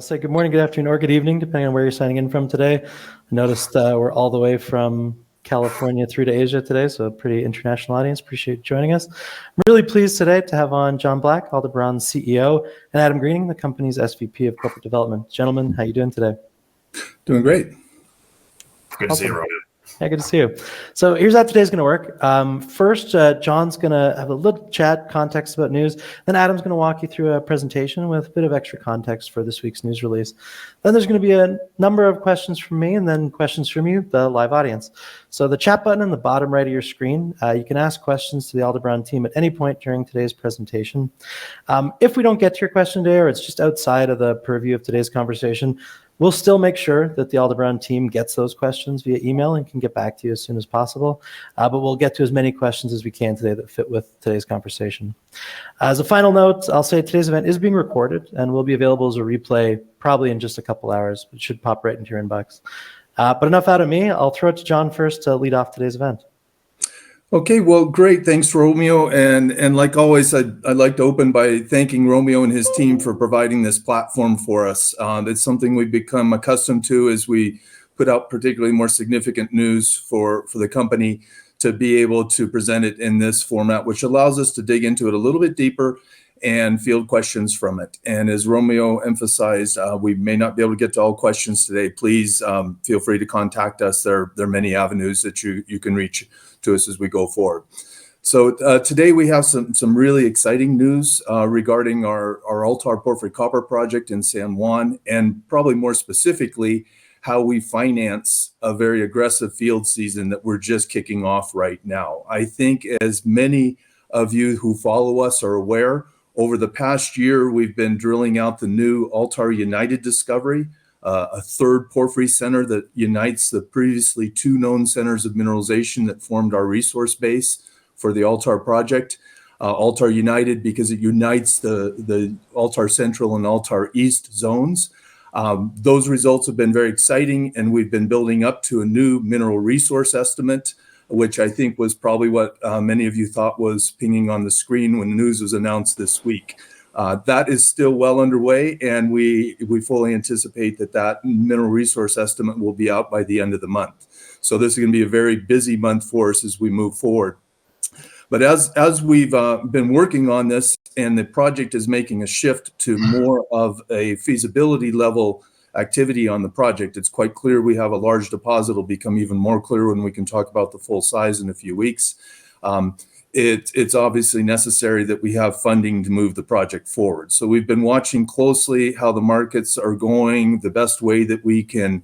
say good morning, good afternoon, or good evening, depending on where you're signing in from today. I noticed we're all the way from California through to Asia today, so a pretty international audience. Appreciate you joining us. I'm really pleased today to have on John Black, Aldebaran's CEO, and Adam Greening, the company's SVP of Corporate Development. Gentlemen, how you doing today? Doing great. Good to see you, Roman. Yeah, good to see you. So here's how today's going to work. First, John's going to have a little chat, context about news. Then Adam's going to walk you through a presentation with a bit of extra context for this week's news release. Then there's going to be a number of questions from me and then questions from you, the live audience. So the chat button in the bottom right of your screen, you can ask questions to the Aldebaran team at any point during today's presentation. If we don't get to your question today, or it's just outside of the purview of today's conversation, we'll still make sure that the Aldebaran team gets those questions via email and can get back to you as soon as possible. But we'll get to as many questions as we can today that fit with today's conversation. As a final note, I'll say today's event is being recorded and will be available as a replay probably in just a couple hours. It should pop right into your inbox. But enough out of me. I'll throw it to John first to lead off today's event. Okay, well, great. Thanks, Romeo. And like always, I'd like to open by thanking Romeo and his team for providing this platform for us. It's something we've become accustomed to as we put out particularly more significant news for the company, to be able to present it in this format, which allows us to dig into it a little bit deeper and field questions from it. And as Romeo emphasized, we may not be able to get to all questions today. Please feel free to contact us. There are many avenues that you can reach to us as we go forward. So today we have some really exciting news regarding our Altar Porphyry Copper project in San Juan, and probably more specifically, how we finance a very aggressive field season that we're just kicking off right now. I think as many of you who follow us are aware, over the past year, we've been drilling out the new Altar United discovery, a third porphyry center that unites the previously two known centers of mineralization that formed our resource base for the Altar project. Altar United because it unites the Altar Central and Altar East zones. Those results have been very exciting, and we've been building up to a new mineral resource estimate, which I think was probably what many of you thought was pinging on the screen when the news was announced this week. That is still well underway, and we fully anticipate that mineral resource estimate will be out by the end of the month. So this is going to be a very busy month for us as we move forward. But as we've been working on this, and the project is making a shift to more of a feasibility level activity on the project, it's quite clear we have a large deposit. It'll become even more clear when we can talk about the full size in a few weeks. It's obviously necessary that we have funding to move the project forward. So we've been watching closely how the markets are going, the best way that we can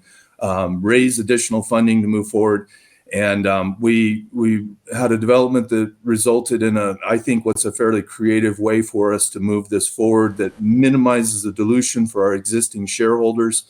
raise additional funding to move forward. And we had a development that resulted in I think what's a fairly creative way for us to move this forward that minimizes the dilution for our existing shareholders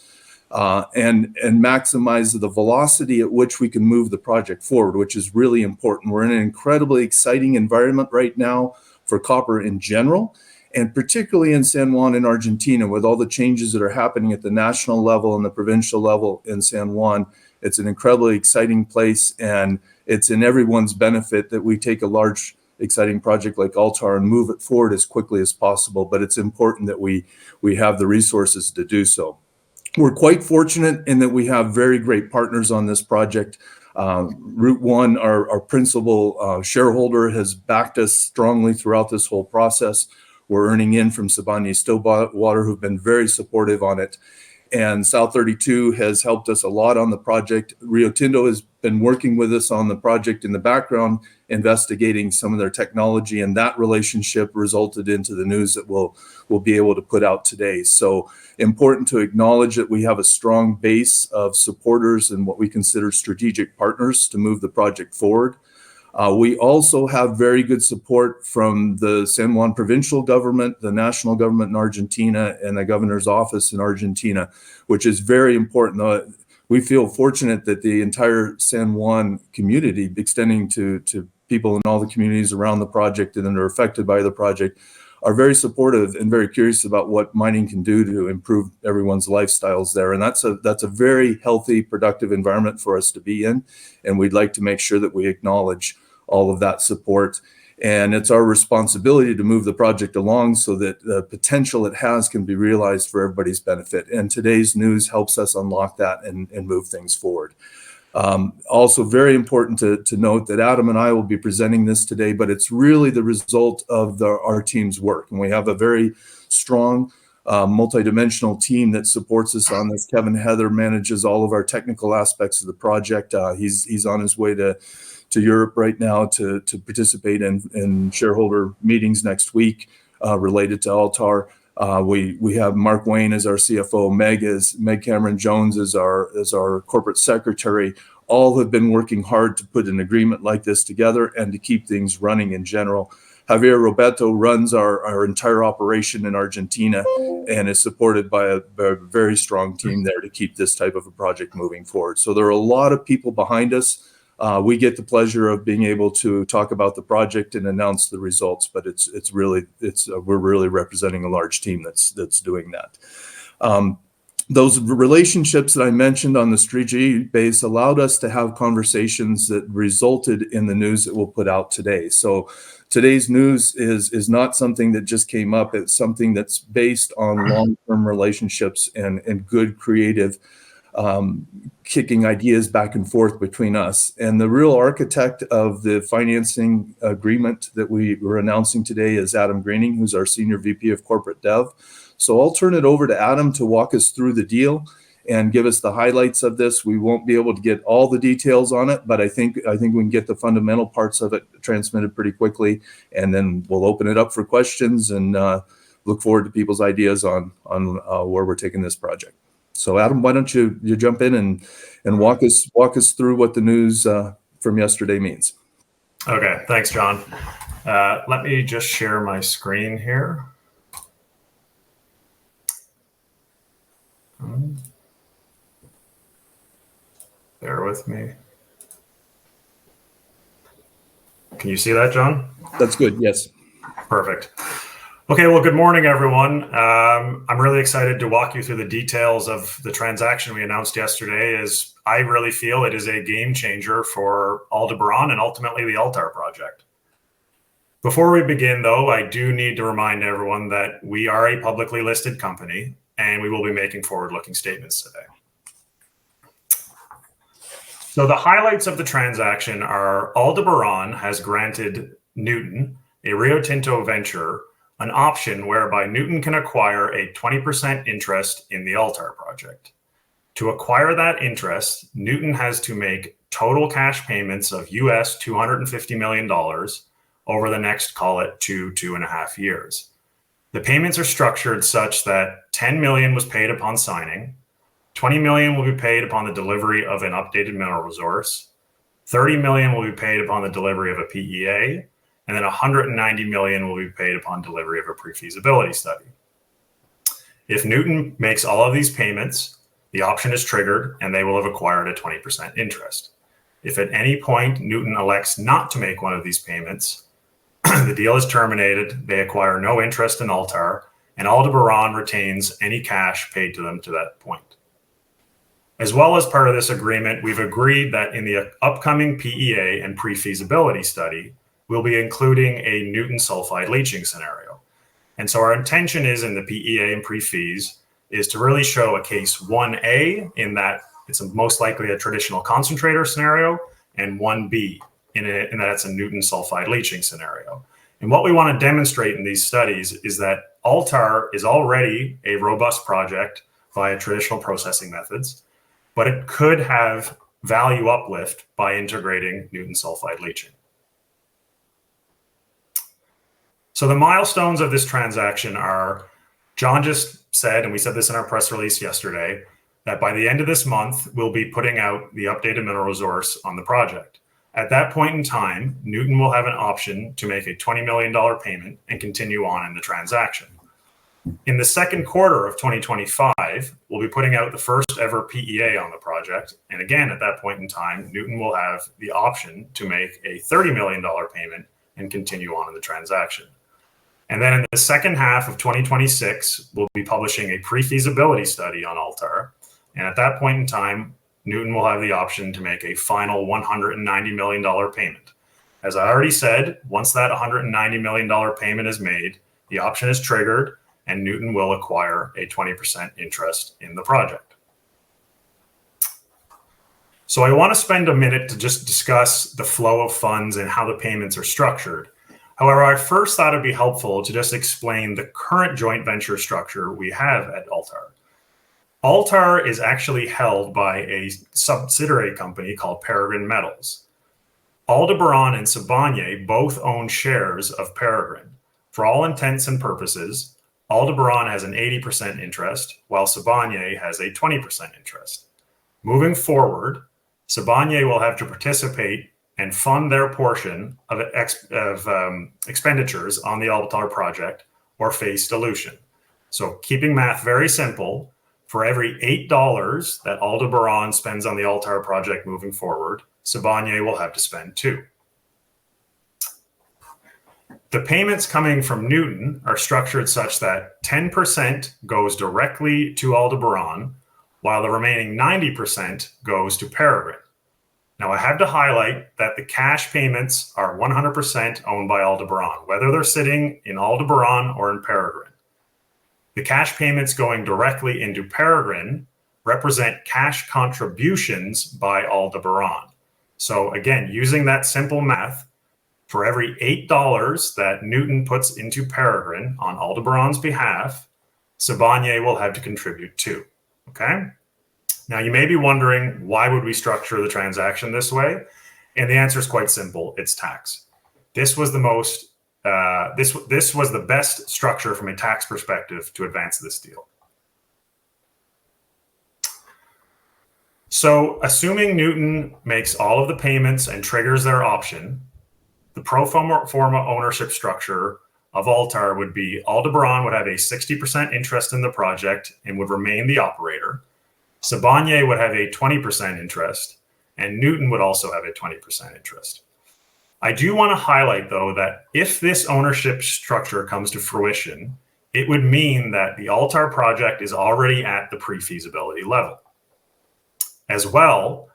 and maximizes the velocity at which we can move the project forward, which is really important. We're in an incredibly exciting environment right now for copper in general, and particularly in San Juan in Argentina, with all the changes that are happening at the national level and the provincial level in San Juan. It's an incredibly exciting place, and it's in everyone's benefit that we take a large, exciting project like Altar and move it forward as quickly as possible. But it's important that we have the resources to do so. We're quite fortunate in that we have very great partners on this project. Route One, our principal shareholder, has backed us strongly throughout this whole process. We're earning in from Sibanye-Stillwater, who've been very supportive on it. And South 32 has helped us a lot on the project. Rio Tinto has been working with us on the project in the background, investigating some of their technology, and that relationship resulted into the news that we'll be able to put out today. So important to acknowledge that we have a strong base of supporters and what we consider strategic partners to move the project forward. We also have very good support from the San Juan provincial government, the national government in Argentina, and the governor's office in Argentina, which is very important. We feel fortunate that the entire San Juan community, extending to people in all the communities around the project and that are affected by the project, are very supportive and very curious about what mining can do to improve everyone's lifestyles there. And that's a very healthy, productive environment for us to be in. And we'd like to make sure that we acknowledge all of that support. And it's our responsibility to move the project along so that the potential it has can be realized for everybody's benefit. And today's news helps us unlock that and move things forward. Also very important to note that Adam and I will be presenting this today, but it's really the result of our team's work. And we have a very strong multidimensional team that supports us on this. Kevin Heather manages all of our technical aspects of the project. He's on his way to Europe right now to participate in shareholder meetings next week related to Altar. We have Mark Wayne as our CFO, Meg Cameron Jones as our corporate secretary. All have been working hard to put an agreement like this together and to keep things running in general. Javier Roberto runs our entire operation in Argentina and is supported by a very strong team there to keep this type of a project moving forward. So there are a lot of people behind us. We get the pleasure of being able to talk about the project and announce the results, but we're really representing a large team that's doing that. Those relationships that I mentioned on the strategic base allowed us to have conversations that resulted in the news that we'll put out today. So today's news is not something that just came up. It's something that's based on long-term relationships and good creative kicking ideas back and forth between us. And the real architect of the financing agreement that we're announcing today is Adam Greening, who's our Senior VP of Corporate Dev. So I'll turn it over to Adam to walk us through the deal and give us the highlights of this. We won't be able to get all the details on it, but I think we can get the fundamental parts of it transmitted pretty quickly, and then we'll open it up for questions and look forward to people's ideas on where we're taking this project. So Adam, why don't you jump in and walk us through what the news from yesterday means. Okay, thanks, John. Let me just share my screen here. Bear with me. Can you see that, John? That's good, yes. Perfect. Okay, well, good morning, everyone. I'm really excited to walk you through the details of the transaction we announced yesterday, as I really feel it is a game changer for Aldebaran and ultimately the Altar project. Before we begin, though, I do need to remind everyone that we are a publicly listed company and we will be making forward-looking statements today. So the highlights of the transaction are Aldebaran has granted Nuton, a Rio Tinto Venture, an option whereby Nuton can acquire a 20% interest in the Altar project. To acquire that interest, Nuton has to make total cash payments of US $250 million over the next, call it, 2.5 years. The payments are structured such that 10 million was paid upon signing, 20 million will be paid upon the delivery of an updated mineral resource, 30 million will be paid upon the delivery of a PEA, and then 190 million will be paid upon delivery of a pre-feasibility study. If Nuton makes all of these payments, the option is triggered and they will have acquired a 20% interest. If at any point Nuton elects not to make one of these payments, the deal is terminated, they acquire no interest in Altar, and Aldebaran retains any cash paid to them to that point. As well as part of this agreement, we've agreed that in the upcoming PEA and pre-feasibility study, we'll be including a Nuton sulfide leaching scenario. And so our intention is in the PEA and pre-feas is to really show a case 1A in that it's most likely a traditional concentrator scenario, and 1B in that it's a Nuton sulfide leaching scenario. And what we want to demonstrate in these studies is that Altar is already a robust project via traditional processing methods, but it could have value uplift by integrating Nuton sulfide leaching. So the milestones of this transaction are, John just said, and we said this in our press release yesterday, that by the end of this month, we'll be putting out the updated mineral resource on the project. At that point in time, Nuton will have an option to make a $20 million payment and continue on in the transaction. In the second quarter of 2025, we'll be putting out the first ever PEA on the project. And again, at that point in time, Nuton will have the option to make a $30 million payment and continue on in the transaction. And then in the second half of 2026, we'll be publishing a pre-feasibility study on Altar. And at that point in time, Nuton will have the option to make a final $190 million payment. As I already said, once that $190 million payment is made, the option is triggered and Nuton will acquire a 20% interest in the project. So I want to spend a minute to just discuss the flow of funds and how the payments are structured. However, I first thought it'd be helpful to just explain the current joint venture structure we have at Altar. Altar is actually held by a subsidiary company called Peregrine Metals. Aldebaran and Sibanye both own shares of Peregrine. For all intents and purposes, Aldebaran has an 80% interest, while Sibanye has a 20% interest. Moving forward, Sibanye will have to participate and fund their portion of expenditures on the Altar project or face dilution. So keeping math very simple, for every $8 that Aldebaran spends on the Altar project moving forward, Sibanye will have to spend 2. The payments coming from Nuton are structured such that 10% goes directly to Aldebaran, while the remaining 90% goes to Peregrine. Now, I have to highlight that the cash payments are 100% owned by Aldebaran, whether they're sitting in Aldebaran or in Peregrine. The cash payments going directly into Peregrine represent cash contributions by Aldebaran. So again, using that simple math, for every $8 that Nuton puts into Peregrine on Aldebaran's behalf, Sibanye will have to contribute 2. Okay? Now, you may be wondering, why would we structure the transaction this way? And the answer is quite simple. It's tax. This was the most, this was the best structure from a tax perspective to advance this deal. So, assuming Nuton makes all of the payments and triggers their option, the pro forma ownership structure of Altar would be Aldebaran would have a 60% interest in the project and would remain the operator. Sibanye would have a 20% interest, and Nuton would also have a 20% interest. I do want to highlight, though, that if this ownership structure comes to fruition, it would mean that the Altar project is already at the pre-feasibility level. As well,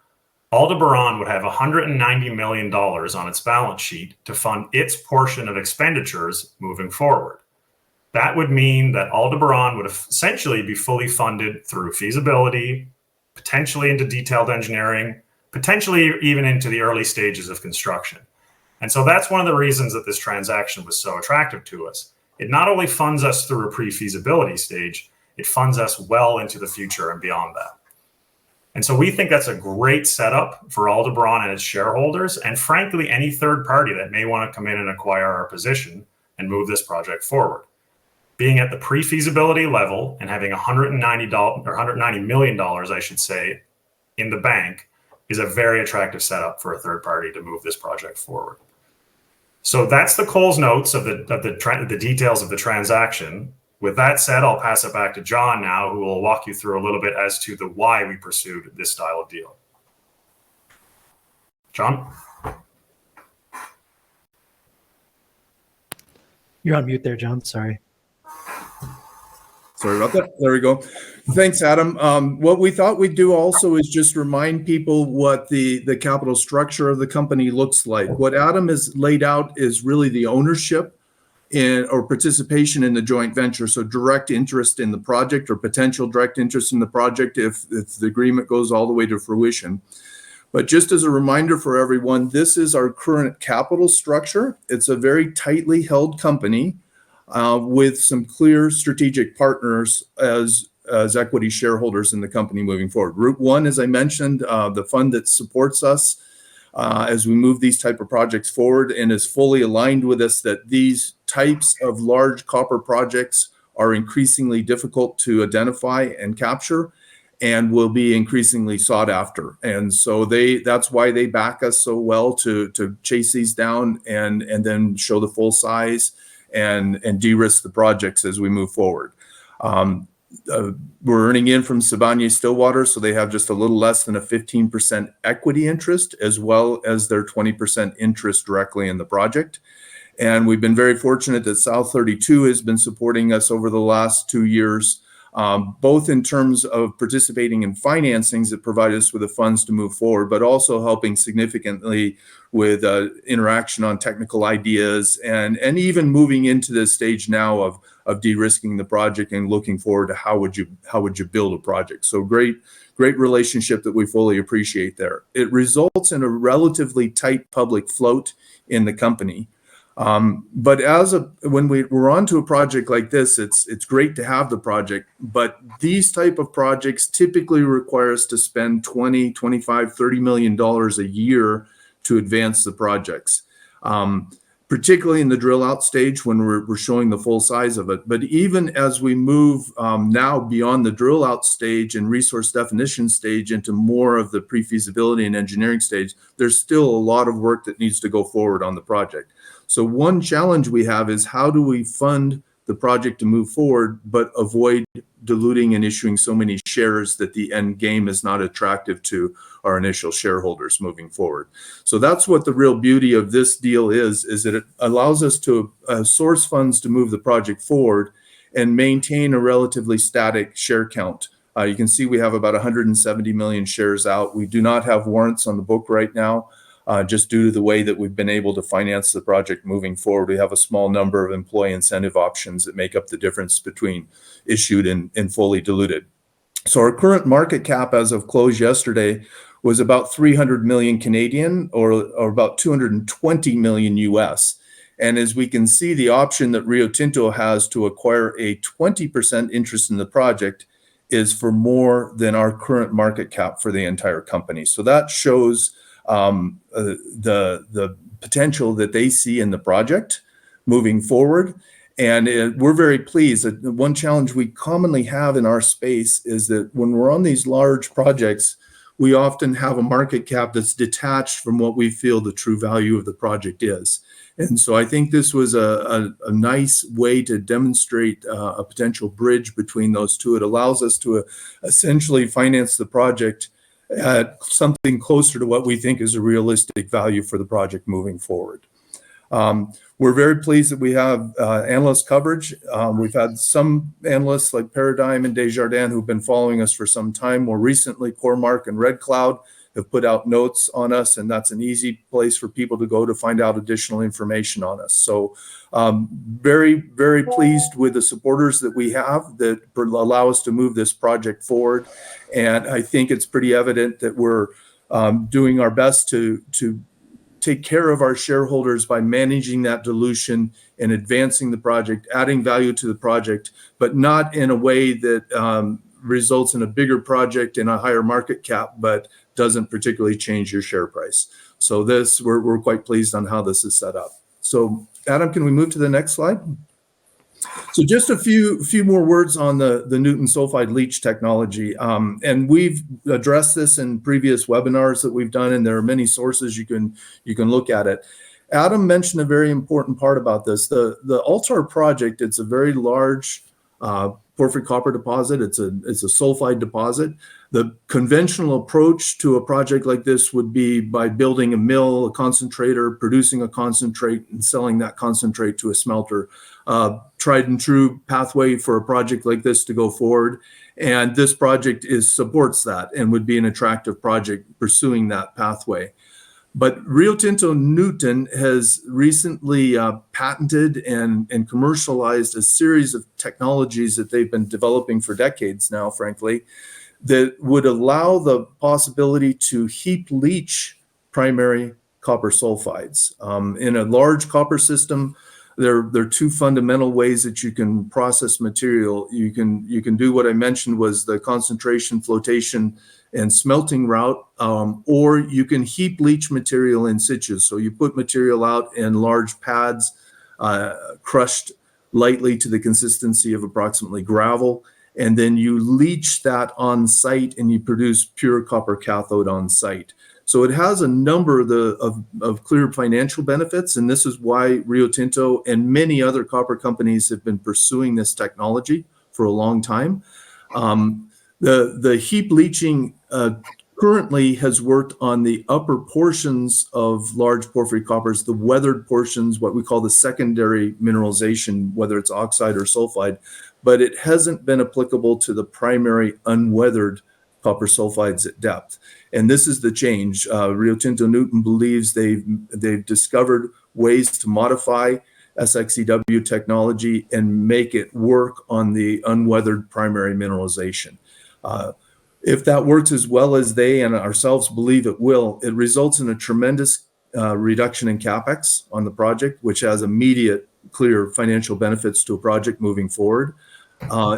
Aldebaran would have $190 million on its balance sheet to fund its portion of expenditures moving forward. That would mean that Aldebaran would essentially be fully funded through feasibility, potentially into detailed engineering, potentially even into the early stages of construction. And so that's one of the reasons that this transaction was so attractive to us. It not only funds us through a pre-feasibility stage, it funds us well into the future and beyond that. And so we think that's a great setup for Aldebaran and its shareholders, and frankly, any third party that may want to come in and acquire our position and move this project forward. Being at the pre-feasibility level and having $190 million, I should say, in the bank is a very attractive setup for a third party to move this project forward. So that's the Coles notes of the details of the transaction. With that said, I'll pass it back to John now, who will walk you through a little bit as to the why we pursued this style of deal. John? You're on mute there, John. Sorry. Sorry about that. There we go. Thanks, Adam. What we thought we'd do also is just remind people what the capital structure of the company looks like. What Adam has laid out is really the ownership or participation in the joint venture. So direct interest in the project or potential direct interest in the project if the agreement goes all the way to fruition. But just as a reminder for everyone, this is our current capital structure. It's a very tightly held company with some clear strategic partners as equity shareholders in the company moving forward. Route One, as I mentioned, the fund that supports us as we move these type of projects forward and is fully aligned with us that these types of large copper projects are increasingly difficult to identify and capture and will be increasingly sought after. And so that's why they back us so well to chase these down and then show the full size and de-risk the projects as we move forward. We're earning in from Sibanye-Stillwater, so they have just a little less than a 15% equity interest, as well as their 20% interest directly in the project. And we've been very fortunate that South 32 has been supporting us over the last 2 years, both in terms of participating in financings that provide us with the funds to move forward, but also helping significantly with interaction on technical ideas, and even moving into this stage now of de-risking the project and looking forward to how would you build a project. So great relationship that we fully appreciate there. It results in a relatively tight public float in the company. But when we're onto a project like this, it's great to have the project, but these type of projects typically require us to spend 20, 25, $30 million a year to advance the projects. Particularly in the drill out stage when we're showing the full size of it. But even as we move now beyond the drill out stage and resource definition stage into more of the pre-feasibility and engineering stage, there's still a lot of work that needs to go forward on the project. So one challenge we have is how do we fund the project to move forward, but avoid diluting and issuing so many shares that the end game is not attractive to our initial shareholders moving forward. So that's what the real beauty of this deal is that it allows us to source funds to move the project forward and maintain a relatively static share count. You can see we have about 170 million shares out. We do not have warrants on the book right now. Just due to the way that we've been able to finance the project moving forward. We have a small number of employee incentive options that make up the difference between issued and fully diluted. So our current market cap as of close yesterday was about 300 million Canadian or about 220 million US. And as we can see, the option that Rio Tinto has to acquire a 20% interest in the project is for more than our current market cap for the entire company. So that shows the potential that they see in the project moving forward. And we're very pleased that one challenge we commonly have in our space is that when we're on these large projects, we often have a market cap that's detached from what we feel the true value of the project is. And so I think this was a nice way to demonstrate a potential bridge between those two. It allows us to essentially finance the project at something closer to what we think is a realistic value for the project moving forward. We're very pleased that we have analyst coverage. We've had some analysts like Paradigm and Desjardins who've been following us for some time. More recently, Cormark and Red Cloud have put out notes on us, and that's an easy place for people to go to find out additional information on us. So very, very pleased with the supporters that we have that allow us to move this project forward. And I think it's pretty evident that we're doing our best to take care of our shareholders by managing that dilution and advancing the project, adding value to the project, but not in a way that results in a bigger project and a higher market cap, but doesn't particularly change your share price. So we're quite pleased on how this is set up. So Adam, can we move to the next slide? So just a few more words on the Nuton sulfide leach technology. And we've addressed this in previous webinars that we've done, and there are many sources you can look at it. Adam mentioned a very important part about this. The Altar project, it's a very large porphyry copper deposit. It's a sulfide deposit. The conventional approach to a project like this would be by building a mill, a concentrator, producing a concentrate, and selling that concentrate to a smelter. Tried and true pathway for a project like this to go forward. And this project supports that and would be an attractive project pursuing that pathway. But Rio Tinto Nuton has recently patented and commercialized a series of technologies that they've been developing for decades now, frankly, that would allow the possibility to heap leach primary copper sulfides. In a large copper system, there are two fundamental ways that you can process material. You can do what I mentioned was the concentration, flotation, and smelting route, or you can heap leach material in situ. So you put material out in large pads, crushed lightly to the consistency of approximately gravel, and then you leach that on site and you produce pure copper cathode on site. So it has a number of clear financial benefits, and this is why Rio Tinto and many other copper companies have been pursuing this technology for a long time. The heap leaching currently has worked on the upper portions of large porphyry coppers, the weathered portions, what we call the secondary mineralization, whether it's oxide or sulfide, but it hasn't been applicable to the primary unweathered copper sulfides at depth. And this is the change. Rio Tinto Nuton believes they've discovered ways to modify SXEW technology and make it work on the unweathered primary mineralization. If that works as well as they and ourselves believe it will, it results in a tremendous reduction in capex on the project, which has immediate, clear financial benefits to a project moving forward.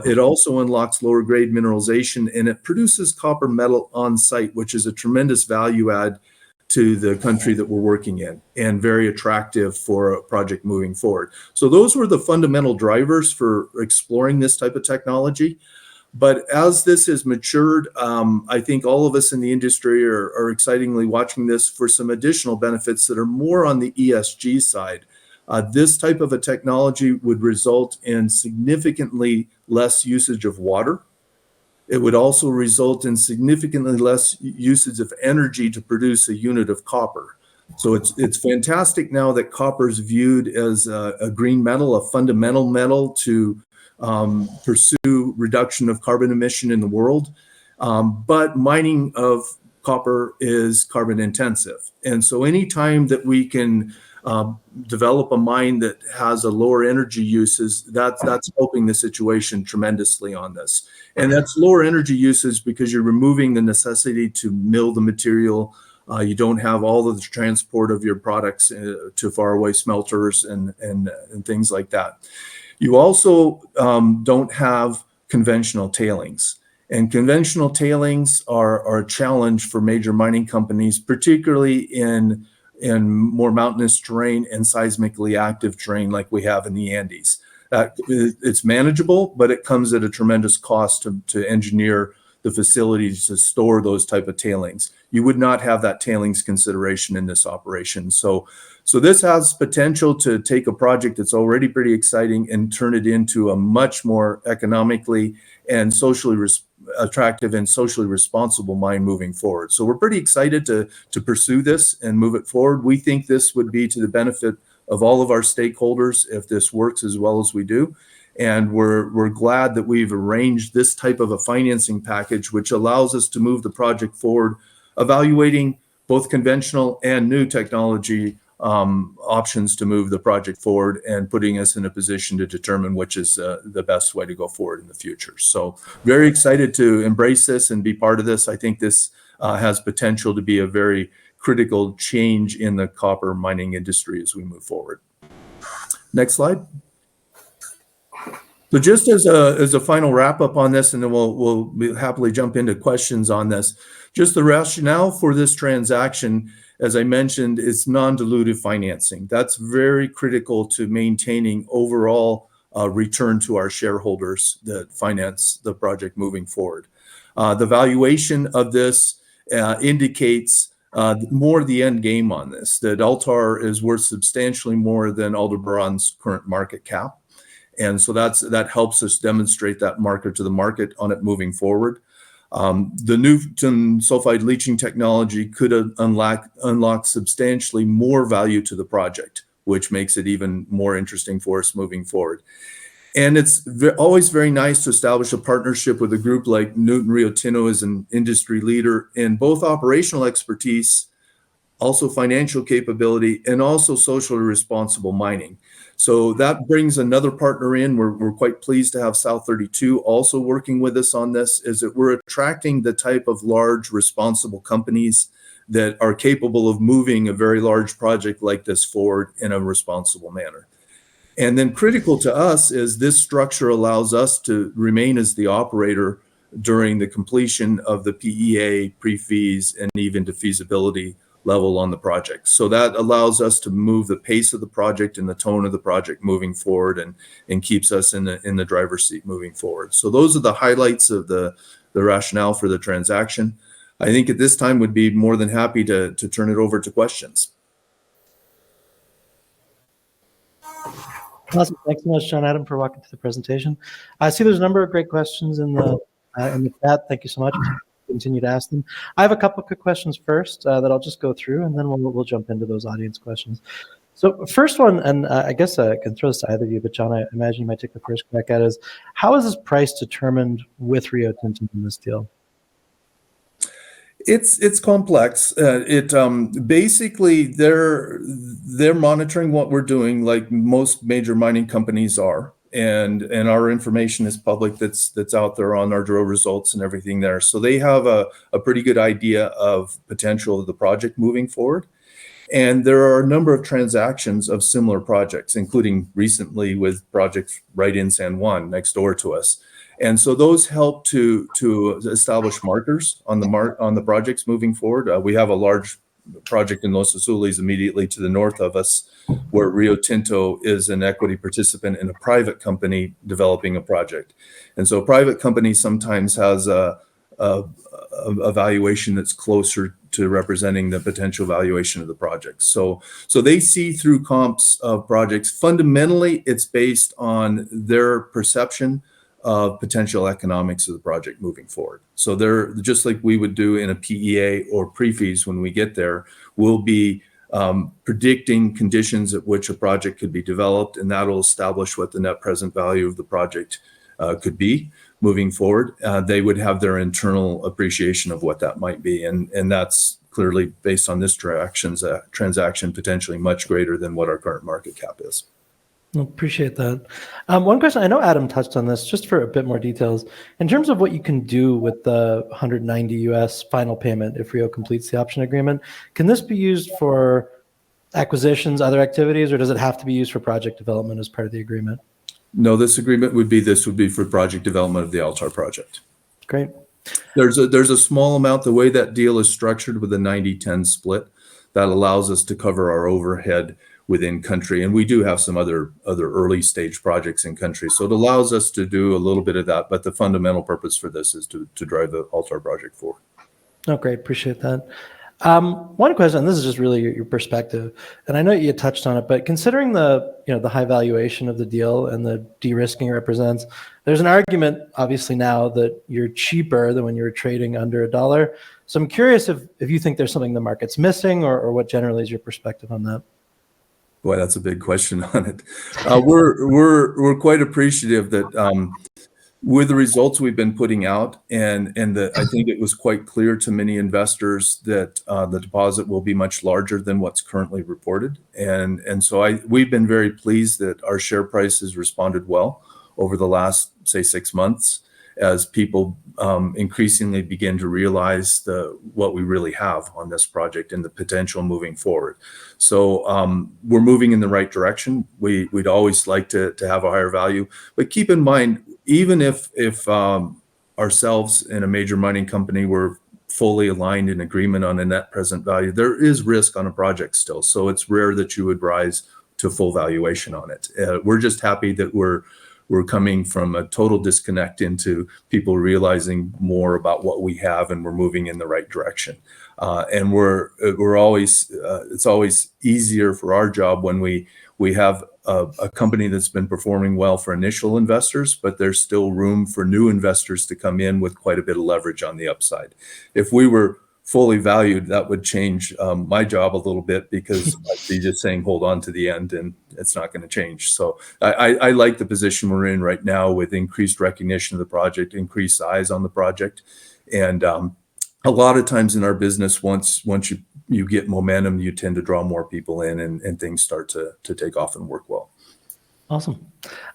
It also unlocks lower grade mineralization, and it produces copper metal on site, which is a tremendous value add to the country that we're working in and very attractive for a project moving forward. So those were the fundamental drivers for exploring this type of technology. But as this has matured, I think all of us in the industry are excitingly watching this for some additional benefits that are more on the ESG side. This type of a technology would result in significantly less usage of water. It would also result in significantly less usage of energy to produce a unit of copper. So it's fantastic now that copper is viewed as a green metal, a fundamental metal to pursue reduction of carbon emission in the world. But mining of copper is carbon intensive. And so anytime that we can develop a mine that has a lower energy uses, that's helping the situation tremendously on this. And that's lower energy uses because you're removing the necessity to mill the material. You don't have all of the transport of your products to faraway smelters and things like that. You also don't have conventional tailings. And conventional tailings are a challenge for major mining companies, particularly in more mountainous terrain and seismically active terrain like we have in the Andes. It's manageable, but it comes at a tremendous cost to engineer the facilities to store those type of tailings. You would not have that tailings consideration in this operation. So this has potential to take a project that's already pretty exciting and turn it into a much more economically and socially attractive and socially responsible mine moving forward. So we're pretty excited to pursue this and move it forward. We think this would be to the benefit of all of our stakeholders if this works as well as we do. And we're glad that we've arranged this type of a financing package, which allows us to move the project forward, evaluating both conventional and new technology options to move the project forward and putting us in a position to determine which is the best way to go forward in the future. So very excited to embrace this and be part of this. I think this has potential to be a very critical change in the copper mining industry as we move forward. Next slide. So just as a final wrap up on this, and then we'll happily jump into questions on this. Just the rationale for this transaction, as I mentioned, is non-dilutive financing. That's very critical to maintaining overall return to our shareholders that finance the project moving forward. The valuation of this indicates more the end game on this, that Altar is worth substantially more than Aldebaran's current market cap. And so that helps us demonstrate that marker to the market on it moving forward. The Nuton sulfide leaching technology could unlock substantially more value to the project, which makes it even more interesting for us moving forward. And it's always very nice to establish a partnership with a group like Nuton Rio Tinto as an industry leader in both operational expertise, also financial capability, and also socially responsible mining. So that brings another partner in. We're quite pleased to have South32 also working with us on this, is that we're attracting the type of large responsible companies that are capable of moving a very large project like this forward in a responsible manner. And then critical to us is this structure allows us to remain as the operator during the completion of the PEA, pre-feas, and even to feasibility level on the project. So that allows us to move the pace of the project and the tone of the project moving forward and keeps us in the driver's seat moving forward. So those are the highlights of the rationale for the transaction. I think at this time would be more than happy to turn it over to questions. Awesome. Thanks so much, John Adam, for walking through the presentation. I see there's a number of great questions in the chat. Thank you so much. Continue to ask them. I have a couple quick questions first that I'll just go through, and then we'll jump into those audience questions. So first one, and I guess I can throw this to either of you, but John, I imagine you might take the first crack at it, is how is this price determined with Rio Tinto in this deal? It's complex. Basically they're monitoring what we're doing, like most major mining companies are, and our information is public. That's out there on our drill results and everything there. So they have a pretty good idea of potential of the project moving forward. And there are a number of transactions of similar projects, including recently with projects right in San Juan next door to us. And so those help to establish markers on the projects moving forward. We have a large project in Los Azules immediately to the north of us, where Rio Tinto is an equity participant in a private company developing a project. And so a private company sometimes has a valuation that's closer to representing the potential valuation of the project. So they see through comps of projects. Fundamentally, it's based on their perception of potential economics of the project moving forward. So they're just like we would do in a PEA or pre-fees when we get there, we'll be predicting conditions at which a project could be developed, and that'll establish what the net present value of the project could be moving forward. They would have their internal appreciation of what that might be, and that's clearly based on this transaction potentially much greater than what our current market cap is. Appreciate that. One question, I know Adam touched on this, just for a bit more details. In terms of what you can do with the 190 US final payment if Rio completes the option agreement, can this be used for acquisitions, other activities, or does it have to be used for project development as part of the agreement? No, this agreement would be for project development of the Altar project. Great. There's a small amount, the way that deal is structured with a 90-10 split, that allows us to cover our overhead within country. And we do have some other early stage projects in country. So it allows us to do a little bit of that, but the fundamental purpose for this is to drive the Altar project forward. Oh, great. Appreciate that. One question, and this is just really your perspective, and I know you touched on it, but considering the high valuation of the deal and the de-risking it represents, there's an argument obviously now that you're cheaper than when you were trading under $1. So I'm curious if you think there's something the market's missing, or what generally is your perspective on that? Boy, that's a big question on it. We're quite appreciative that with the results we've been putting out, and I think it was quite clear to many investors that the deposit will be much larger than what's currently reported, and so we've been very pleased that our share price has responded well over the last, say, 6 months, as people increasingly begin to realize what we really have on this project and the potential moving forward. So we're moving in the right direction. We'd always like to have a higher value, but keep in mind, even if ourselves and a major mining company were fully aligned in agreement on a net present value, there is risk on a project still. So it's rare that you would rise to full valuation on it. We're just happy that we're coming from a total disconnect into people realizing more about what we have, and we're moving in the right direction. And it's always easier for our job when we have a company that's been performing well for initial investors, but there's still room for new investors to come in with quite a bit of leverage on the upside. If we were fully valued, that would change my job a little bit, because I'd be just saying hold on to the end, and it's not going to change. So I like the position we're in right now, with increased recognition of the project, increased eyes on the project, and a lot of times in our business, once you get momentum, you tend to draw more people in, and things start to take off and work well. Awesome.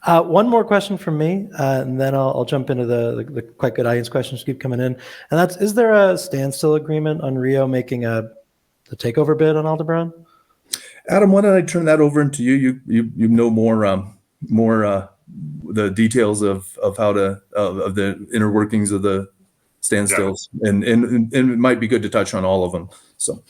One more question from me, and then I'll jump into the quite good audience questions keep coming in. And that's, is there a standstill agreement on Rio making the takeover bid on Aldebaran? Adam, why don't I turn that over into you? You know more the details of how of the inner workings of the standstills, and it might be good to touch on all of them. So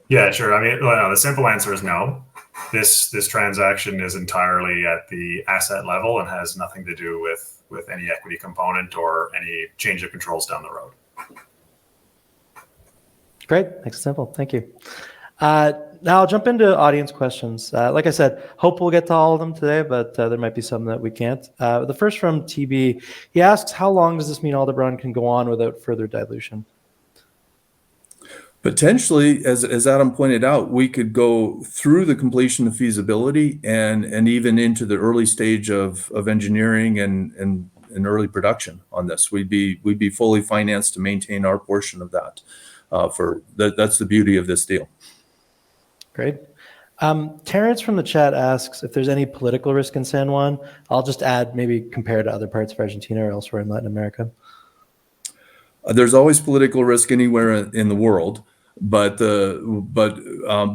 yeah, sure. I mean, the simple answer is no. This transaction is entirely at the asset level and has nothing to do with any equity component or any change of controls down the road. Great. Makes it simple. Thank you. Now I'll jump into audience questions. Like I said, hope we'll get to all of them today, but there might be some that we can't. The first from TB, he asks, how long does this mean Aldebaran can go on without further dilution? Potentially, as Adam pointed out, we could go through the completion of feasibility and even into the early stage of engineering and early production on this. We'd be fully financed to maintain our portion of that. That's the beauty of this deal. Great. Terrence from the chat asks if there's any political risk in San Juan. I'll just add maybe compared to other parts of Argentina or elsewhere in Latin America. There's always political risk anywhere in the world, but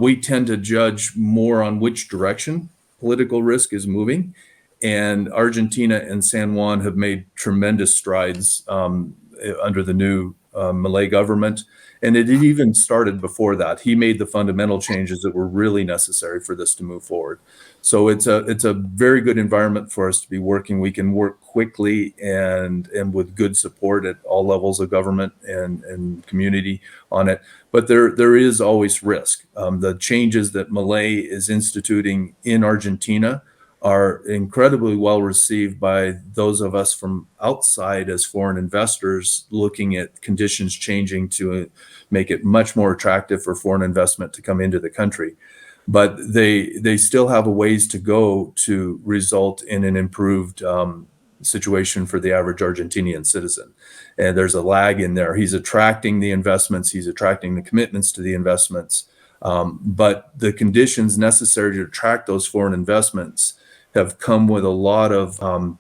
we tend to judge more on which direction political risk is moving. And Argentina and San Juan have made tremendous strides under the new Malay government. And it had even started before that. He made the fundamental changes that were really necessary for this to move forward. So it's a very good environment for us to be working. We can work quickly and with good support at all levels of government and community on it. But there is always risk. The changes that Malay is instituting in Argentina are incredibly well received by those of us from outside as foreign investors looking at conditions changing to make it much more attractive for foreign investment to come into the country. But they still have a ways to go to result in an improved situation for the average Argentinian citizen. And there's a lag in there. He's attracting the investments, he's attracting the commitments to the investments. But the conditions necessary to attract those foreign investments have come with a lot of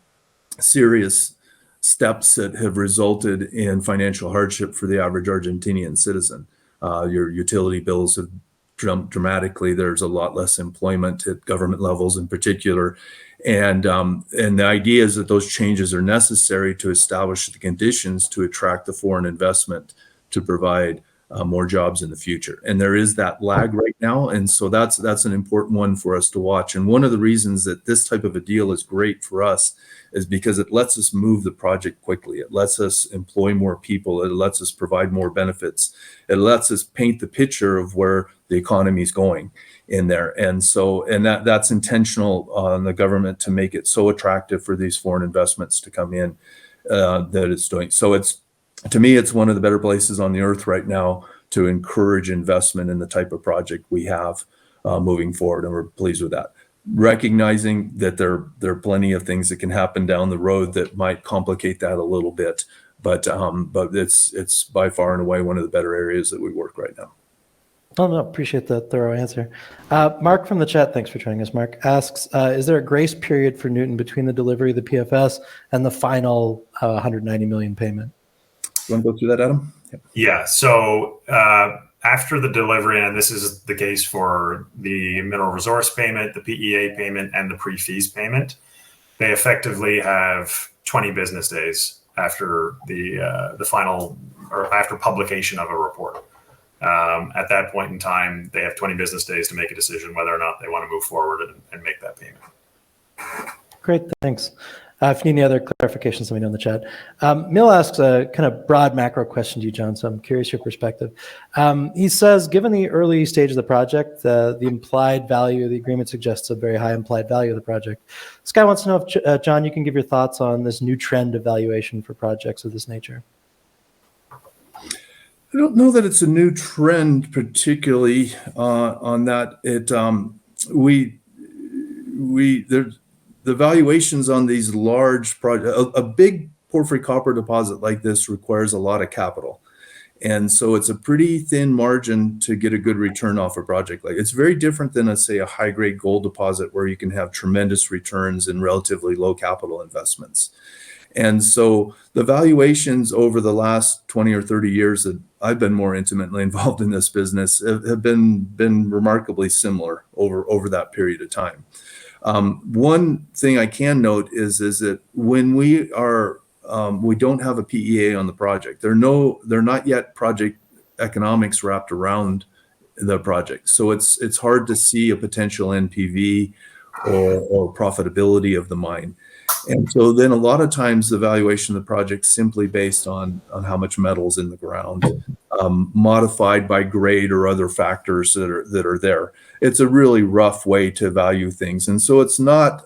serious steps that have resulted in financial hardship for the average Argentinian citizen. Your utility bills have jumped dramatically. There's a lot less employment at government levels in particular. And the idea is that those changes are necessary to establish the conditions to attract the foreign investment to provide more jobs in the future. And there is that lag right now. And so that's an important one for us to watch. And one of the reasons that this type of a deal is great for us is because it lets us move the project quickly. It lets us employ more people. It lets us provide more benefits. It lets us paint the picture of where the economy is going in there. And so, that's intentional on the government to make it so attractive for these foreign investments to come in that it's doing. So to me, it's one of the better places on the earth right now to encourage investment in the type of project we have moving forward, and we're pleased with that. Recognizing that there are plenty of things that can happen down the road that might complicate that a little bit, but it's by far and away one of the better areas that we work right now. Oh, no, appreciate the thorough answer. Mark from the chat, thanks for joining us, Mark, asks, is there a grace period for Nuton between the delivery of the PFS and the final 190 million payment? You want to go through that, Adam? Yep. Yeah. So after the delivery, and this is the case for the mineral resource payment, the PEA payment, and the pre-fees payment, they effectively have 20 business days after the final or after publication of a report. At that point in time, they have 20 business days to make a decision whether or not they want to move forward and make that payment. Great, thanks. If you need any other clarifications, let me know in the chat. Mill asks a kind of broad macro question to you, John, so I'm curious your perspective. He says, given the early stage of the project, the implied value of the agreement suggests a very high implied value of the project. This guy wants to know if, John, you can give your thoughts on this new trend of valuation for projects of this nature. I don't know that it's a new trend particularly on that. The valuations on these large projects, a big porphyry copper deposit like this requires a lot of capital. And so it's a pretty thin margin to get a good return off a project. Like it's very different than, let's say, a high grade gold deposit where you can have tremendous returns in relatively low capital investments. And so the valuations over the last 20 or 30 years that I've been more intimately involved in this business have been remarkably similar over that period of time. One thing I can note is that when we don't have a PEA on the project, they're not yet project economics wrapped around the project. So it's hard to see a potential NPV or profitability of the mine. And so then a lot of times the valuation of the project is simply based on how much metal's in the ground, modified by grade or other factors that are there. It's a really rough way to value things. And so it's not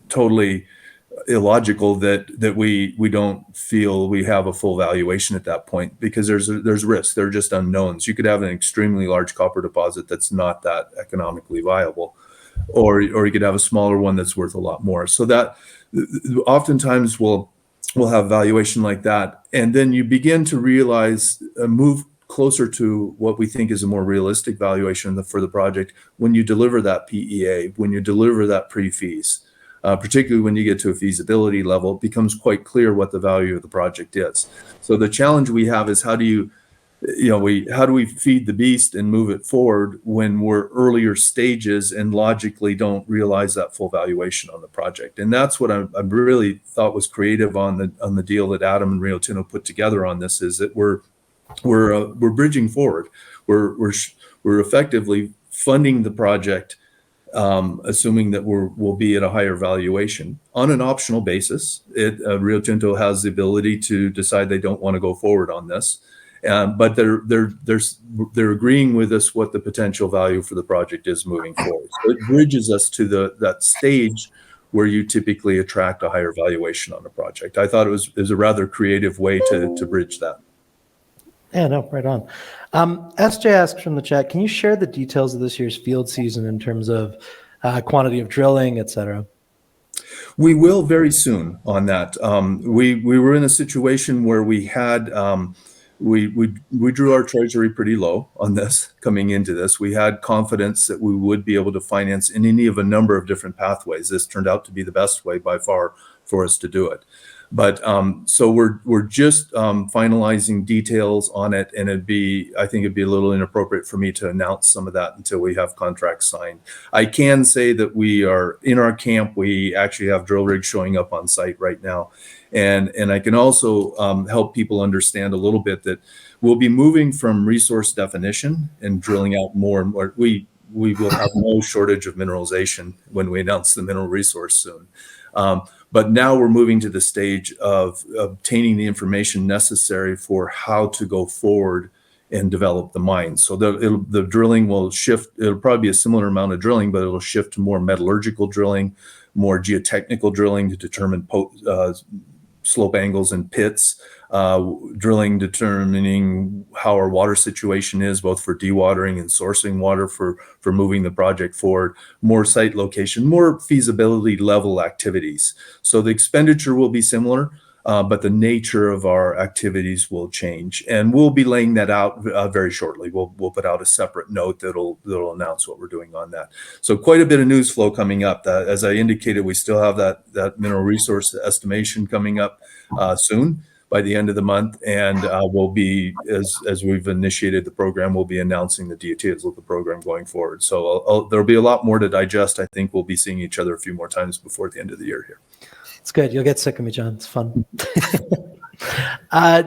totally illogical that we don't feel we have a full valuation at that point, because there's risk. There are just unknowns. You could have an extremely large copper deposit that's not that economically viable, or you could have a smaller one that's worth a lot more. So that oftentimes we'll will have valuation like that. And then you begin to realize, move closer to what we think is a more realistic valuation for the project when you deliver that PEA, when you deliver that pre-fees. Particularly when you get to a feasibility level, it becomes quite clear what the value of the project is. So the challenge we have is how do we feed the beast and move it forward when we're earlier stages and logically don't realize that full valuation on the project. And that's what I really thought was creative on the deal that Adam and Rio Tinto put together on this, is that we're bridging forward. We're effectively funding the project, assuming that we'll be at a higher valuation on an optional basis. Rio Tinto has the ability to decide they don't want to go forward on this, but they're agreeing with us what the potential value for the project is moving forward. So it bridges us to that stage where you typically attract a higher valuation on a project. I thought it was a rather creative way to bridge that. Yeah, no, right on. SJ asks from the chat, can you share the details of this year's field season in terms of quantity of drilling, et cetera? We will very soon on that. We were in a situation where we had, we drew our treasury pretty low on this coming into this. We had confidence that we would be able to finance in any of a number of different pathways. This turned out to be the best way by far for us to do it. But so we're just finalizing details on it, and I think it'd be a little inappropriate for me to announce some of that until we have contracts signed. I can say that we are in our camp. We actually have drill rigs showing up on site right now, and I can also help people understand a little bit that we'll be moving from resource definition and drilling out more and more. We will have no shortage of mineralization when we announce the mineral resource soon. But now we're moving to the stage of obtaining the information necessary for how to go forward and develop the mine. So the drilling will shift. It'll probably be a similar amount of drilling, but it'll shift to more metallurgical drilling, more geotechnical drilling to determine slope angles and pits, drilling determining how our water situation is, both for dewatering and sourcing water for moving the project forward, more site location, more feasibility level activities. So the expenditure will be similar, but the nature of our activities will change, and we'll be laying that out very shortly. We'll put out a separate note that'll announce what we're doing on that. So quite a bit of news flow coming up. As I indicated, we still have that mineral resource estimation coming up soon by the end of the month, and we'll be, as we've initiated the program, we'll be announcing the details of the program going forward. So there'll be a lot more to digest. I think we'll be seeing each other a few more times before the end of the year here. It's good. You'll get sick of me, John. It's fun.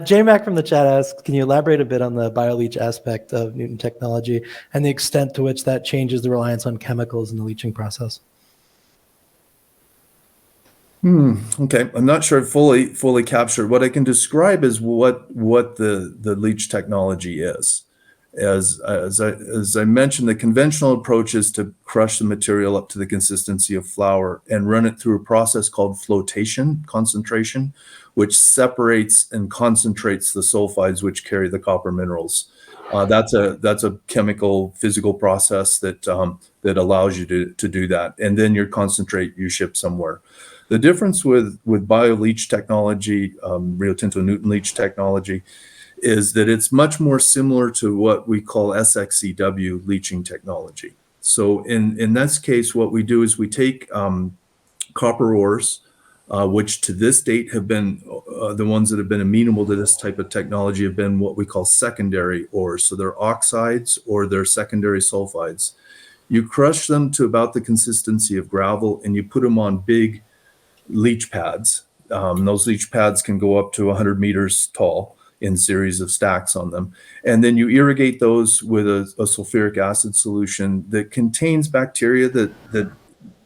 J-Mac from the chat asks, can you elaborate a bit on the Bioleach aspect of Nuton technology and the extent to which that changes the reliance on chemicals in the leaching process? Okay, I'm not sure I fully captured. What I can describe is what the leach technology is. As I mentioned, the conventional approach is to crush the material up to the consistency of flour and run it through a process called flotation, concentration, which separates and concentrates the sulfides which carry the copper minerals. That's a chemical, physical process that allows you to do that. And then your concentrate you ship somewhere. The difference with Bioleach technology, Rio Tinto Nuton leach technology, is that it's much more similar to what we call SXEW leaching technology. So in this case, what we do is we take copper ores, which to this date have been the ones that have been amenable to this type of technology have been what we call secondary ores. So they're oxides or they're secondary sulfides. You crush them to about the consistency of gravel and you put them on big leach pads. Those leach pads can go up to 100 meters tall in series of stacks on them. And then you irrigate those with a sulfuric acid solution that contains bacteria that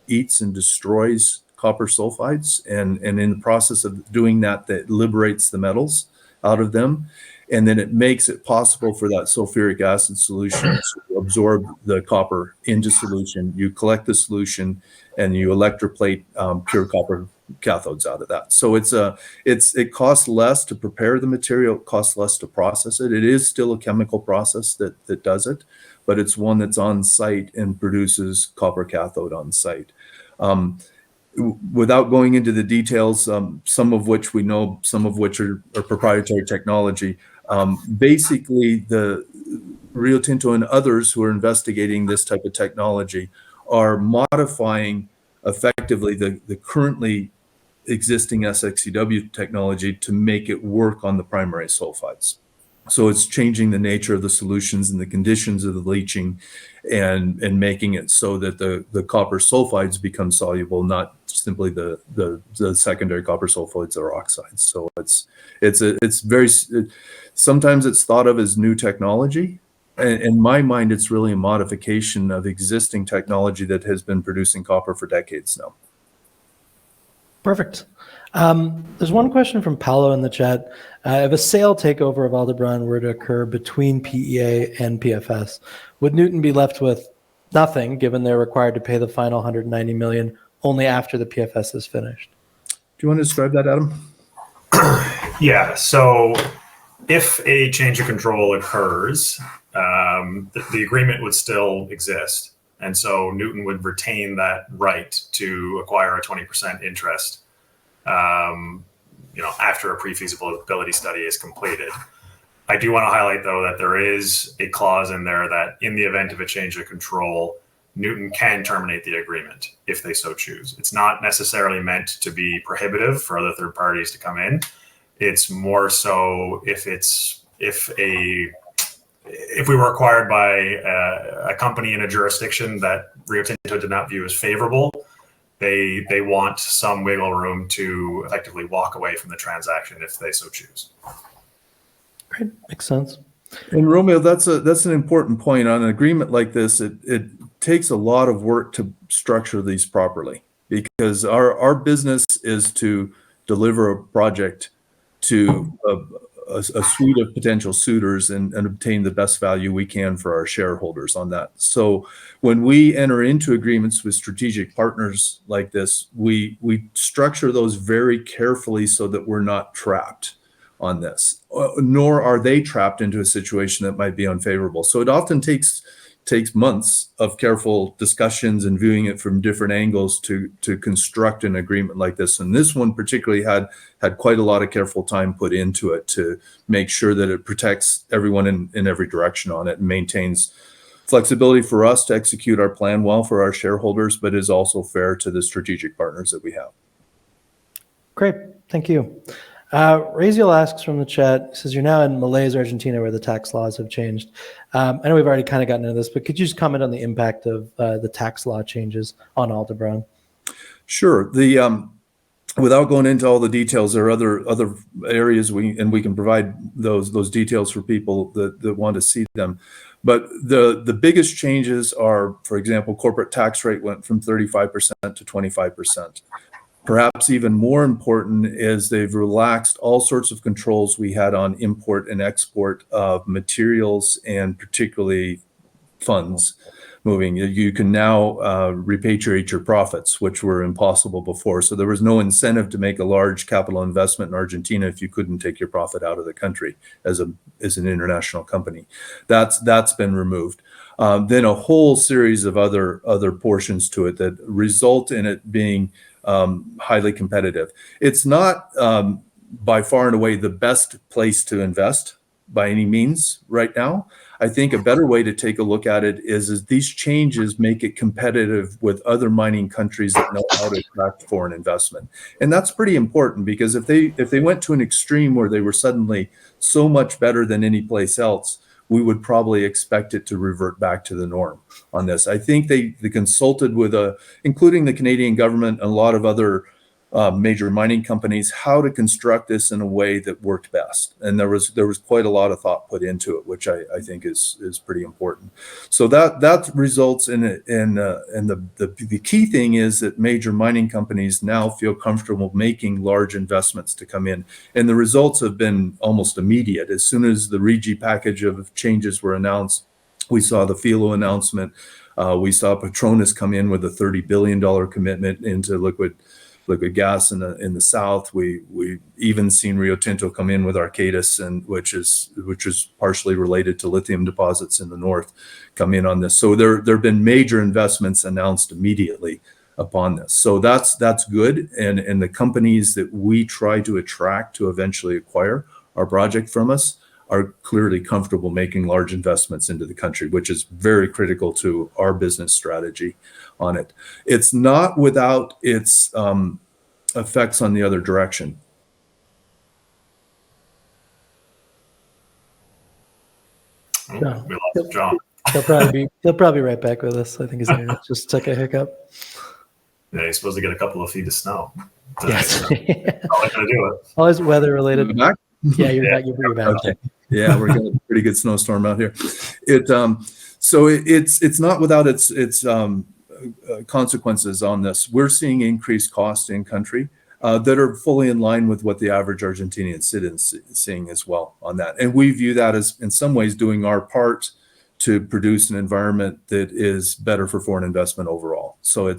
eats and destroys copper sulfides. And in the process of doing that, that liberates the metals out of them. And then it makes it possible for that sulfuric acid solution to absorb the copper into solution. You collect the solution and you electroplate pure copper cathodes out of that. So it costs less to prepare the material, it costs less to process it. It is still a chemical process that does it, but it's one that's on site and produces copper cathode on site. without going into the details, some of which we know, some of which are proprietary technology, basically the Rio Tinto and others who are investigating this type of technology are modifying effectively the currently existing SX-EW technology to make it work on the primary sulfides. So it's changing the nature of the solutions and the conditions of the leaching and making it so that the copper sulfides become soluble, not simply the secondary copper sulfides or oxides. So it's very, sometimes it's thought of as new technology. In my mind, it's really a modification of existing technology that has been producing copper for decades now. Perfect. There's one question from Paolo in the chat. If a sale takeover of Aldebaran were to occur between PEA and PFS, would Nuton be left with nothing, given they're required to pay the final 190 million only after the PFS is finished? Do you want to describe that, Adam? Yeah. So if a change of control occurs, the agreement would still exist. And so Nuton would retain that right to acquire a 20% interest, after a pre-feasibility study is completed. I do want to highlight, though, that there is a clause in there that in the event of a change of control, Nuton can terminate the agreement if they so choose. It's not necessarily meant to be prohibitive for other third parties to come in. It's more so if we were acquired by a company in a jurisdiction that Rio Tinto did not view as favorable, they want some wiggle room to effectively walk away from the transaction if they so choose. Great, makes sense. And Romeo, that's an important point. On an agreement like this, it takes a lot of work to structure these properly, because our business is to deliver a project to a suite of potential suitors and obtain the best value we can for our shareholders on that. So when we enter into agreements with strategic partners like this, we structure those very carefully so that we're not trapped on this, nor are they trapped into a situation that might be unfavorable. So it often takes months of careful discussions and viewing it from different angles to construct an agreement like this. And this one particularly had quite a lot of careful time put into it to make sure that it protects everyone in every direction on it and maintains flexibility for us to execute our plan well for our shareholders, but is also fair to the strategic partners that we have. Great, thank you. Raziel asks from the chat, says, you're now in Malaysia, Argentina, where the tax laws have changed. I know we've already kind of gotten into this, but could you just comment on the impact of the tax law changes on Aldebaran? Sure. Without going into all the details, there are other areas we can provide those details for people that want to see them. But the biggest changes are, for example, corporate tax rate went from 35% to 25%. Perhaps even more important is they've relaxed all sorts of controls we had on import and export of materials and particularly funds moving. You can now repatriate your profits, which were impossible before. So there was no incentive to make a large capital investment in Argentina if you couldn't take your profit out of the country as an international company. That's been removed. Then a whole series of other portions to it that result in it being highly competitive. It's not by far and away the best place to invest by any means right now. I think a better way to take a look at it is these changes make it competitive with other mining countries that know how to attract foreign investment. And that's pretty important, because if they went to an extreme where they were suddenly so much better than any place else, we would probably expect it to revert back to the norm on this. I think they consulted with including the Canadian government and a lot of other major mining companies, how to construct this in a way that worked best. And there was quite a lot of thought put into it, which I think is pretty important. So that results in the key thing is that major mining companies now feel comfortable making large investments to come in. And the results have been almost immediate. As soon as the RIGI package of changes were announced, we saw the Filo announcement. We saw Petronas come in with a $30 billion commitment into liquid gas in the south. We even seen Rio Tinto come in with Arcadis, and which is partially related to lithium deposits in the north, come in on this. So there have been major investments announced immediately upon this. So that's good. And the companies that we try to attract to eventually acquire our project from us are clearly comfortable making large investments into the country, which is very critical to our business strategy on it. It's not without its effects on the other direction. Oh, we lost John. He'll probably be right back with us. I think his internet just took a hiccup. Yeah, he's supposed to get a couple of feet of snow. Yes. Not going to do it. Always weather related. Back? Yeah, you're back. You're back. Okay. Yeah, we're getting a pretty good snowstorm out here. It's not without its consequences on this. We're seeing increased costs in country that are fully in line with what the average Argentinian citizen is seeing as well on that. And we view that as, in some ways, doing our part to produce an environment that is better for foreign investment overall. So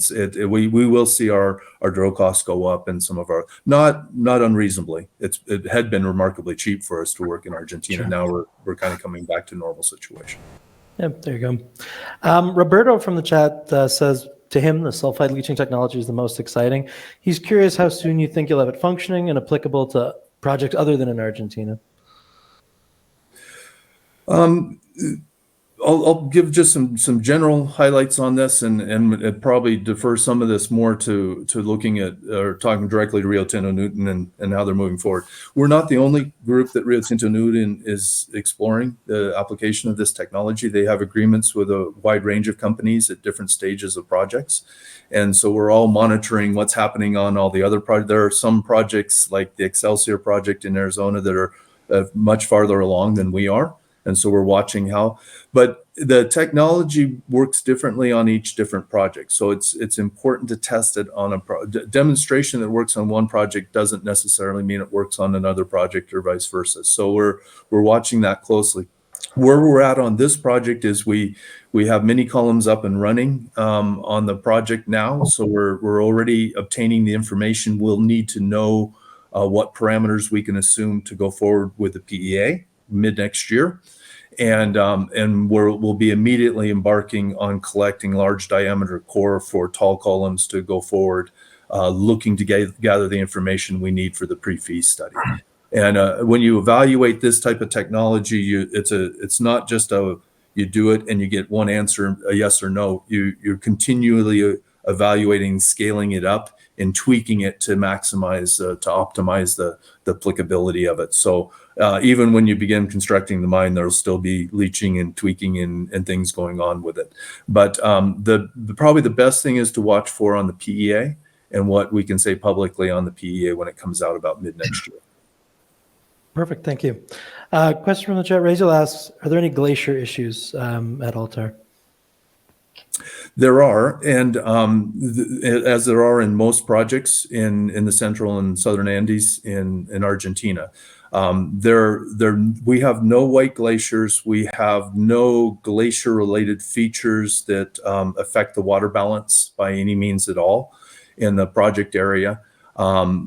we will see our drill costs go up, and some of our not unreasonably. It had been remarkably cheap for us to work in Argentina. Sure. Now we're kind of coming back to normal situation. Yep, there you go. Roberto from the chat says to him the sulfide leaching technology is the most exciting. He's curious how soon you think you'll have it functioning and applicable to projects other than in Argentina. I'll give just some general highlights on this, and probably defer some of this more to looking at or talking directly to Rio Tinto Nuton and how they're moving forward. We're not the only group that Rio Tinto Nuton is exploring the application of this technology. They have agreements with a wide range of companies at different stages of projects, and so we're all monitoring what's happening on all the other projects. There are some projects like the Excelsior project in Arizona that are much farther along than we are. And so we're watching how, but the technology works differently on each different project. So it's important to test it on a demonstration that works on one project doesn't necessarily mean it works on another project or vice versa. So we're watching that closely. Where we're at on this project is we have mini columns up and running on the project now. So we're already obtaining the information. We'll need to know what parameters we can assume to go forward with the PEA mid next year. And we'll be immediately embarking on collecting large diameter core for tall columns to go forward, looking to gather the information we need for the pre-feas study. And when you evaluate this type of technology, it's not just you do it and you get one answer, a yes or no. You're continually evaluating, scaling it up, and tweaking it to maximize, to optimize the applicability of it. So even when you begin constructing the mine, there'll still be leaching and tweaking and things going on with it. But probably the best thing is to watch for on the PEA and what we can say publicly on the PEA when it comes out about mid next year. Perfect, thank you. Question from the chat. Razel asks, are there any glacier issues at Altar? There are, and as there are in most projects in the central and southern Andes in Argentina, we have no white glaciers. We have no glacier-related features that affect the water balance by any means at all in the project area.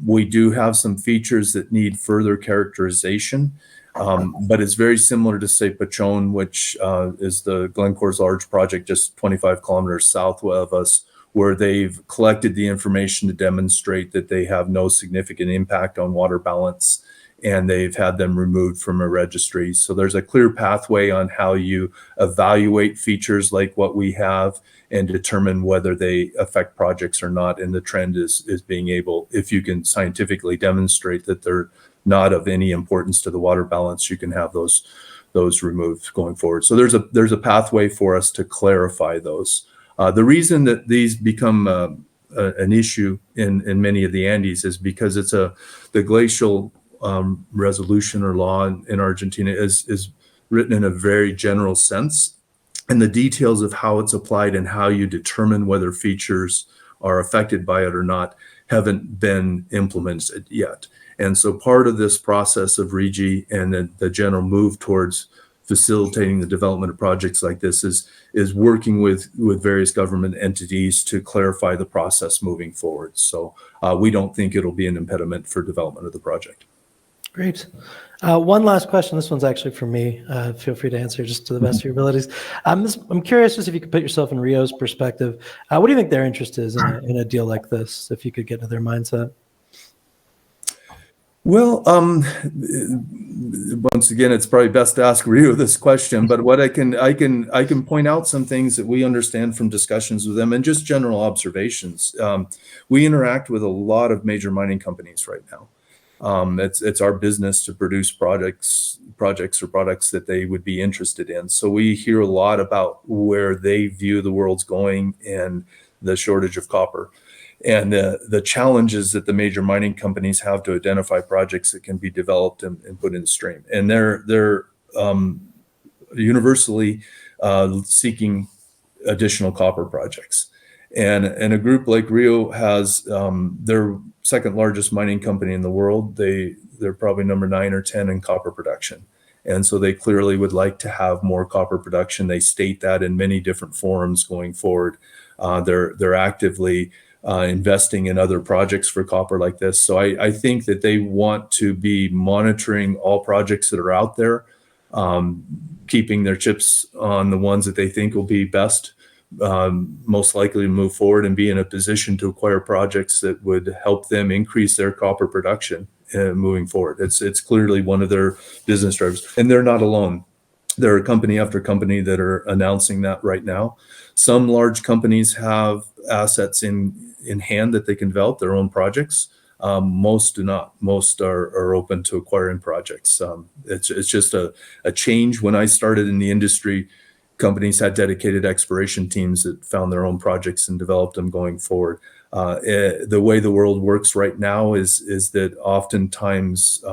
We do have some features that need further characterization. But it's very similar to, say, Pachón, which is the Glencore's large project just 25 kilometers south of us, where they've collected the information to demonstrate that they have no significant impact on water balance, and they've had them removed from a registry. So there's a clear pathway on how you evaluate features like what we have and determine whether they affect projects or not. And the trend is being able, if you can scientifically demonstrate that they're not of any importance to the water balance, you can have those removed going forward. So there's a pathway for us to clarify those. The reason that these become an issue in many of the Andes is because it's the glacial resolution or law in Argentina is written in a very general sense, and the details of how it's applied and how you determine whether features are affected by it or not haven't been implemented yet. And so part of this process of RIGI and the general move towards facilitating the development of projects like this is working with various government entities to clarify the process moving forward. So we don't think it'll be an impediment for development of the project. Great. One last question. This one's actually for me. Feel free to answer just to the best of your abilities. I'm curious just if you could put yourself in Rio's perspective. What do you think their interest is in a deal like this, if you could get into their mindset? Well, once again, it's probably best to ask Rio this question, but what I can point out some things that we understand from discussions with them and just general observations. We interact with a lot of major mining companies right now. It's our business to produce projects or products that they would be interested in. So we hear a lot about where they view the world's going and the shortage of copper, and the challenges that the major mining companies have to identify projects that can be developed and put in stream. And they're universally seeking additional copper projects. And a group like Rio has their second largest mining company in the world. They're probably number 9 or 10 in copper production. And so they clearly would like to have more copper production. They state that in many different forums going forward. They're actively investing in other projects for copper like this. So I think that they want to be monitoring all projects that are out there, keeping their chips on the ones that they think will be best, most likely to move forward and be in a position to acquire projects that would help them increase their copper production moving forward. It's clearly one of their business drivers, and they're not alone. There are company after company that are announcing that right now. Some large companies have assets in hand that they can develop their own projects. Most do not. Most are open to acquiring projects. It's just a change. When I started in the industry, companies had dedicated exploration teams that found their own projects and developed them going forward. The way the world works right now is that oftentimes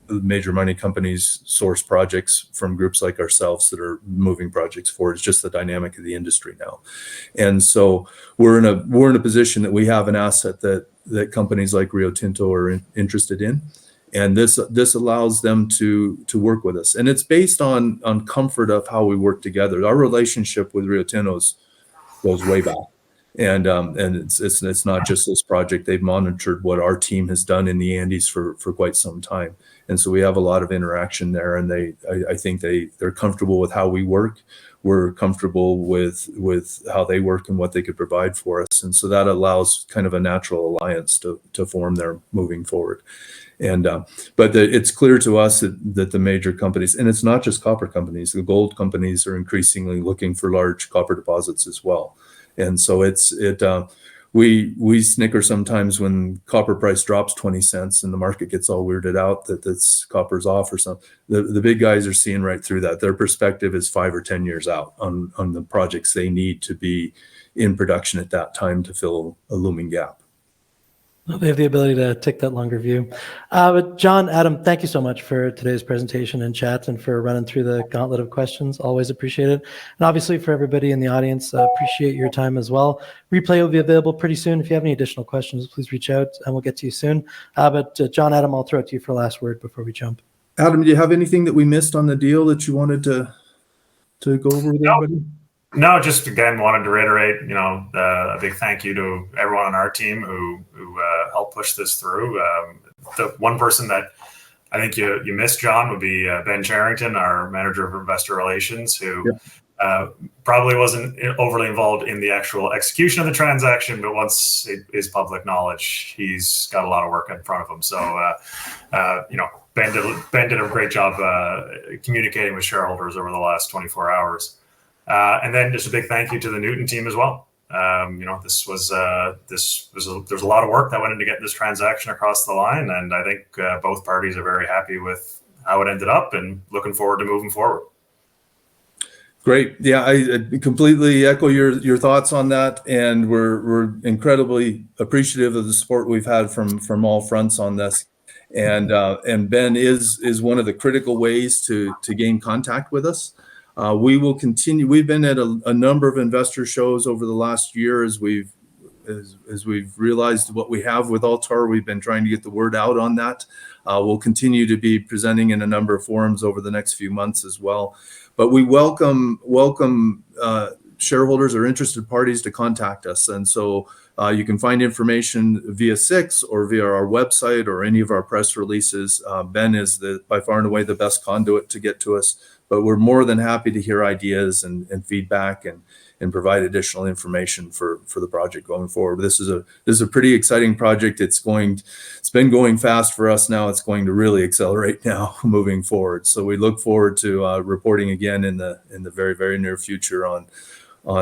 major mining companies source projects from groups like ourselves that are moving projects forward. It's just the dynamic of the industry now. And so we're in a position that we have an asset that companies like Rio Tinto are interested in. And this allows them to work with us. And it's based on comfort of how we work together. Our relationship with Rio Tinto goes way back. And it's not just this project. They've monitored what our team has done in the Andes for quite some time. And so we have a lot of interaction there, and I think they're comfortable with how we work. We're comfortable with how they work and what they could provide for us. And so that allows kind of a natural alliance to form there moving forward. And but it's clear to us that the major companies, and it's not just copper companies, the gold companies are increasingly looking for large copper deposits as well. And so we snicker sometimes when copper price drops 20 cents and the market gets all weirded out that this copper's off or something. The big guys are seeing right through that. Their perspective is 5 or 10 years out on the projects they need to be in production at that time to fill a looming gap. Well, they have the ability to take that longer view. But John, Adam, thank you so much for today's presentation and chat and for running through the gauntlet of questions. Always appreciate it. And obviously for everybody in the audience, appreciate your time as well. Replay will be available pretty soon. If you have any additional questions, please reach out and we'll get to you soon. But John, Adam, I'll throw it to you for a last word before we jump. Adam, do you have anything that we missed on the deal that you wanted to go over with everybody? No, just again wanted to reiterate, a big thank you to everyone on our team who helped push this through. The one person that I think you missed, John, would be Ben Charrington, our manager of investor relations, who probably wasn't overly involved in the actual execution of the transaction, but once it is public knowledge, he's got a lot of work in front of him. So, Ben did a great job communicating with shareholders over the last 24 hours. And then just a big thank you to the Nuton team as well. There's a lot of work that went into getting this transaction across the line, and I think both parties are very happy with how it ended up and looking forward to moving forward. Great. Yeah, I completely echo your thoughts on that, and we're incredibly appreciative of the support we've had from all fronts on this. And Ben is one of the critical ways to gain contact with us. We will continue. We've been at a number of investor shows over the last year as we've realized what we have with Altar. We've been trying to get the word out on that. We'll continue to be presenting in a number of forums over the next few months as well. But we welcome shareholders or interested parties to contact us. And so you can find information via SIX or via our website or any of our press releases. Ben is by far and away the best conduit to get to us, but we're more than happy to hear ideas and feedback and provide additional information for the project going forward. This is a pretty exciting project. It's been going fast for us now. It's going to really accelerate now moving forward. So we look forward to reporting again in the very, very near future on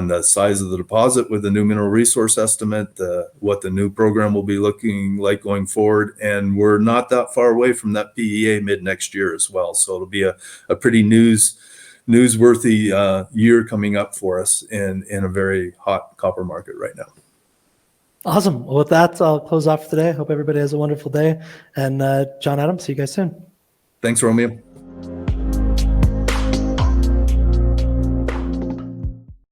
the size of the deposit with the new mineral resource estimate, what the new program will be looking like going forward. And we're not that far away from that PEA mid next year as well. So it'll be a pretty newsworthy year coming up for us in a very hot copper market right now. Awesome. Well, with that, I'll close off for today. Hope everybody has a wonderful day. And John, Adam, see you guys soon. Thanks, Romeo.